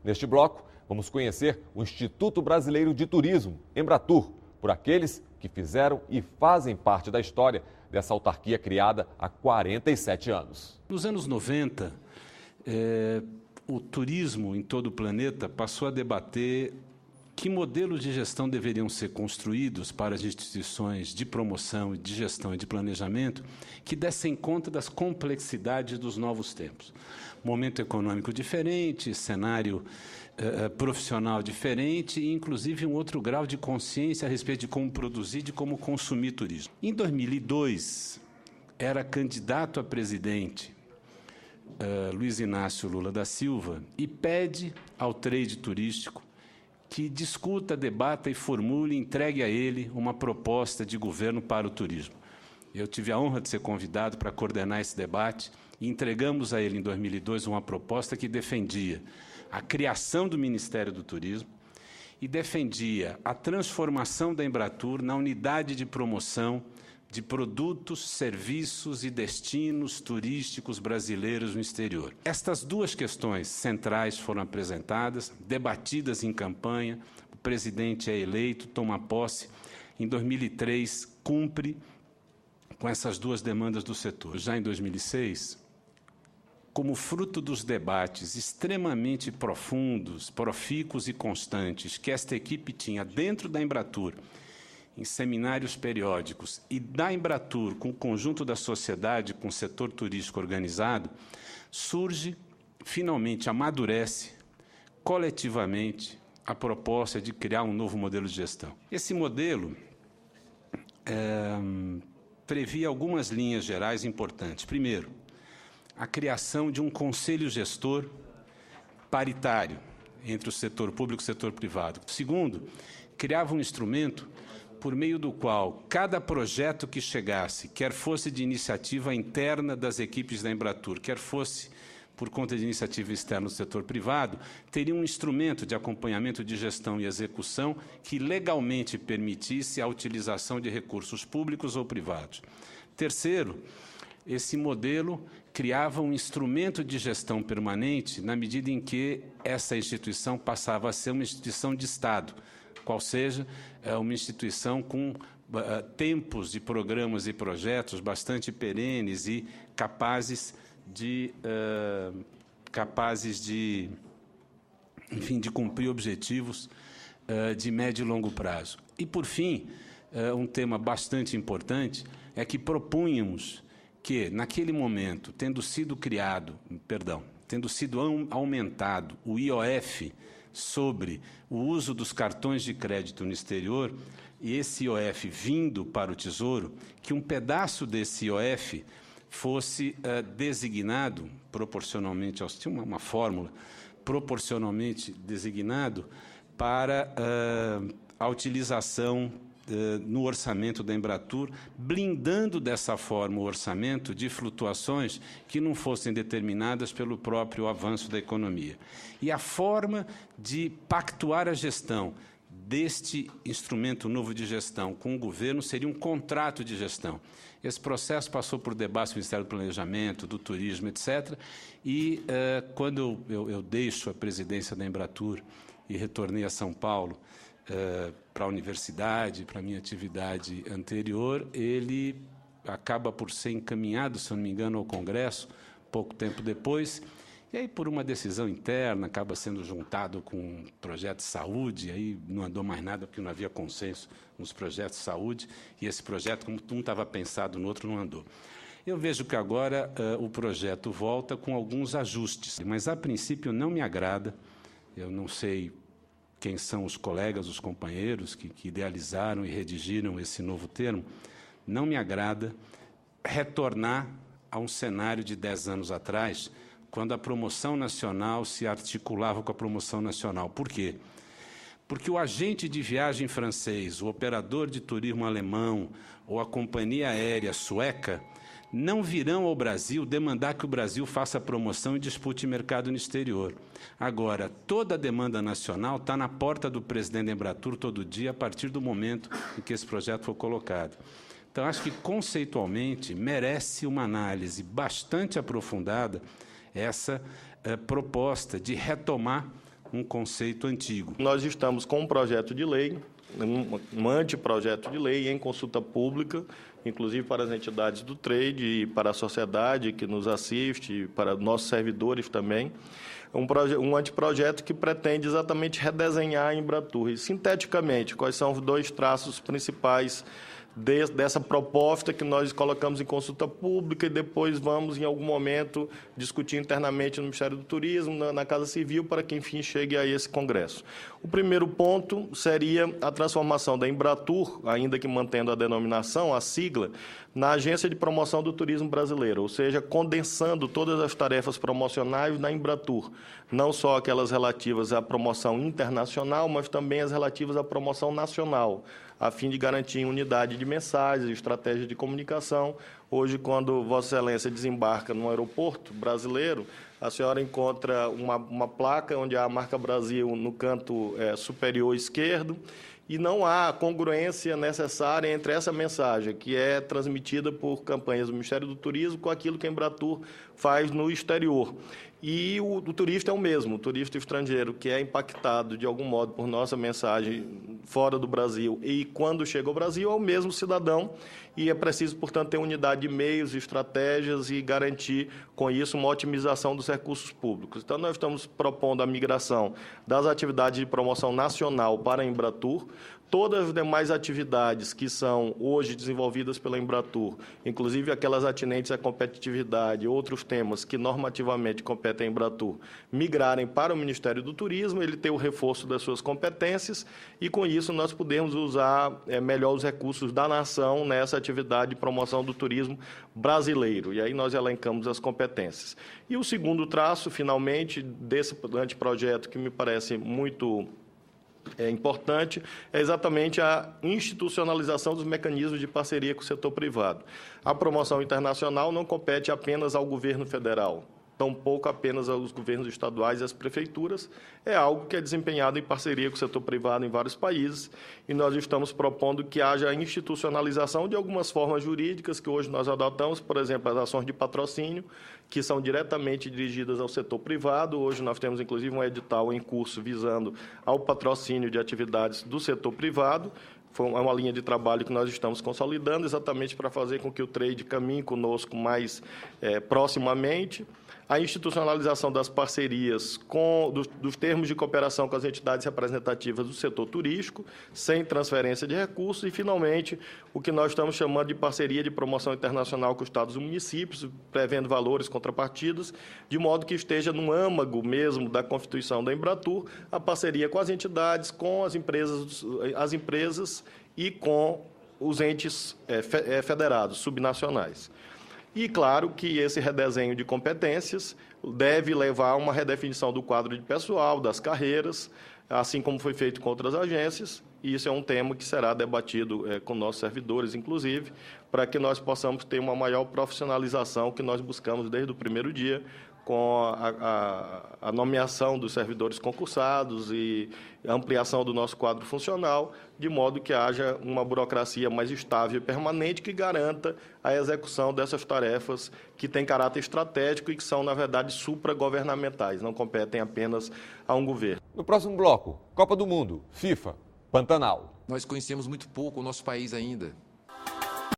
Neste bloco, vamos conhecer o Instituto Brasileiro de Turismo, Embratur, por aqueles que fizeram e fazem parte da história dessa autarquia criada há 47 anos. Nos anos 90, o turismo em todo o planeta passou a debater que modelos de gestão deveriam ser construídos para as instituições de promoção, de gestão e de planejamento que dessem conta das complexidades dos novos tempos. Momento econômico diferente, cenário profissional diferente e, inclusive, um outro grau de consciência a respeito de como produzir, de como consumir turismo. Em 2002, era candidato a presidente Luiz Inácio Lula da Silva e pede ao trade turístico que discuta, debata e formule e entregue a ele uma proposta de governo para o turismo. Eu tive a honra de ser convidado para coordenar esse debate e entregamos a ele, em 2002, uma proposta que defendia a criação do Ministério do Turismo e defendia a transformação da Embratur na unidade de promoção de produtos, serviços e destinos turísticos brasileiros no exterior. Estas duas questões centrais foram apresentadas, debatidas em campanha, o presidente é eleito, toma posse, em 2003 cumpre com essas duas demandas do setor. Já em 2006, como fruto dos debates extremamente profundos, profícuos e constantes que esta equipe tinha dentro da Embratur, em seminários periódicos, e da Embratur com o conjunto da sociedade, com o setor turístico organizado, surge, finalmente amadurece, coletivamente, a proposta de criar um novo modelo de gestão. Esse modelo previa algumas linhas gerais importantes. Primeiro, a criação de um conselho gestor paritário entre o setor público e o setor privado. Segundo, criava um instrumento por meio do qual cada projeto que chegasse, quer fosse de iniciativa interna das equipes da Embratur, quer fosse por conta de iniciativa externa do setor privado, teria um instrumento de acompanhamento de gestão e execução que legalmente permitisse a utilização de recursos públicos ou privados. Terceiro, esse modelo criava um instrumento de gestão permanente na medida em que essa instituição passava a ser uma instituição de Estado, qual seja, uma instituição com tempos de programas e projetos bastante perenes e capazes de cumprir objetivos de médio e longo prazo. E, por fim, um tema bastante importante é que propunhamos que, naquele momento, tendo sido aumentado o IOF sobre o uso dos cartões de crédito no exterior, e esse IOF vindo para o Tesouro, que um pedaço desse IOF fosse designado, proporcionalmente, tinha uma fórmula, proporcionalmente designado para a utilização no orçamento da Embratur, blindando dessa forma o orçamento de flutuações que não fossem determinadas pelo próprio avanço da economia. E a forma de pactuar a gestão deste instrumento novo de gestão com o governo seria um contrato de gestão. Esse processo passou por debate do Ministério do Planejamento, do Turismo, etc. E quando eu deixo a presidência da Embratur e retornei a São Paulo, para a universidade, para a minha atividade anterior, ele acaba por ser encaminhado, se não me engano, ao Congresso, pouco tempo depois, e aí, por uma decisão interna, acaba sendo juntado com um projeto de saúde, aí não andou mais nada, porque não havia consenso nos projetos de saúde, e esse projeto, como um estava pensado no outro, não andou. Eu vejo que agora o projeto volta com alguns ajustes, mas, a princípio, não me agrada, eu não sei quem são os colegas, os companheiros que idealizaram e redigiram esse novo termo, não me agrada retornar a um cenário de 10 anos atrás, quando a promoção nacional se articulava com a promoção nacional. Por quê? Porque o agente de viagem francês, o operador de turismo alemão ou a companhia aérea sueca não virão ao Brasil demandar que o Brasil faça promoção e dispute mercado no exterior. Agora, toda a demanda nacional está na porta do presidente da Embratur todo dia, a partir do momento em que esse projeto for colocado. Então, acho que, conceitualmente, merece uma análise bastante aprofundada essa proposta de retomar um conceito antigo. Nós estamos com um projeto de lei, um anteprojeto de lei em consulta pública, inclusive para as entidades do trade e para a sociedade que nos assiste, para nossos servidores também. Um anteprojeto que pretende exatamente redesenhar a Embratur. E, sinteticamente, quais são os dois traços principais dessa proposta que nós colocamos em consulta pública e depois vamos, em algum momento, discutir internamente no Ministério do Turismo, na Casa Civil, para que, enfim, chegue a esse Congresso. O primeiro ponto seria a transformação da Embratur, ainda que mantendo a denominação, a sigla, na Agência de Promoção do Turismo Brasileiro, ou seja, condensando todas as tarefas promocionais na Embratur, não só aquelas relativas à promoção internacional, mas também as relativas à promoção nacional, a fim de garantir unidade de mensagens, estratégia de comunicação. Hoje, quando Vossa Excelência desembarca no aeroporto brasileiro, a senhora encontra uma placa onde há a marca Brasil no canto superior esquerdo, e não há congruência necessária entre essa mensagem, que é transmitida por campanhas do Ministério do Turismo, com aquilo que a Embratur faz no exterior. E o turista é o mesmo, o turista estrangeiro que é impactado de algum modo por nossa mensagem fora do Brasil e quando chega ao Brasil é o mesmo cidadão e é preciso, portanto, ter unidade de meios, estratégias e garantir com isso uma otimização dos recursos públicos. Então, nós estamos propondo a migração das atividades de promoção nacional para a Embratur. Todas as demais atividades que são hoje desenvolvidas pela Embratur, inclusive aquelas atinentes à competitividade, outros temas que normativamente competem à Embratur, migrarem para o Ministério do Turismo, ele ter o reforço das suas competências e, com isso, nós podemos usar melhor os recursos da nação nessa atividade de promoção do turismo brasileiro. E aí nós elencamos as competências. E o segundo traço, finalmente, desse anteprojeto que me parece muito importante, é exatamente a institucionalização dos mecanismos de parceria com o setor privado. A promoção internacional não compete apenas ao governo federal, tampouco apenas aos governos estaduais e às prefeituras, é algo que é desempenhado em parceria com o setor privado em vários países, e nós estamos propondo que haja a institucionalização de algumas formas jurídicas que hoje nós adotamos, por exemplo, as ações de patrocínio, que são diretamente dirigidas ao setor privado. Hoje nós temos, inclusive, um edital em curso visando ao patrocínio de atividades do setor privado. É uma linha de trabalho que nós estamos consolidando exatamente para fazer com que o trade caminhe conosco mais proximamente. A institucionalização das parcerias dos termos de cooperação com as entidades representativas do setor turístico, sem transferência de recursos. E, finalmente, o que nós estamos chamando de parceria de promoção internacional com os estados e municípios, prevendo valores contrapartidas, de modo que esteja no âmago mesmo da constituição da Embratur, a parceria com as entidades, com as empresas e com os entes federados, subnacionais. E, claro, que esse redesenho de competências deve levar a uma redefinição do quadro de pessoal, das carreiras, assim como foi feito com outras agências, e isso é um tema que será debatido com nossos servidores, inclusive, para que nós possamos ter uma maior profissionalização que nós buscamos desde o primeiro dia, com a nomeação dos servidores concursados e a ampliação do nosso quadro funcional, de modo que haja uma burocracia mais estável e permanente que garanta a execução dessas tarefas que têm caráter estratégico e que são, na verdade, supragovernamentais, não competem apenas a um governo. No próximo bloco, Copa do Mundo, FIFA, Pantanal. Nós conhecemos muito pouco o nosso país ainda.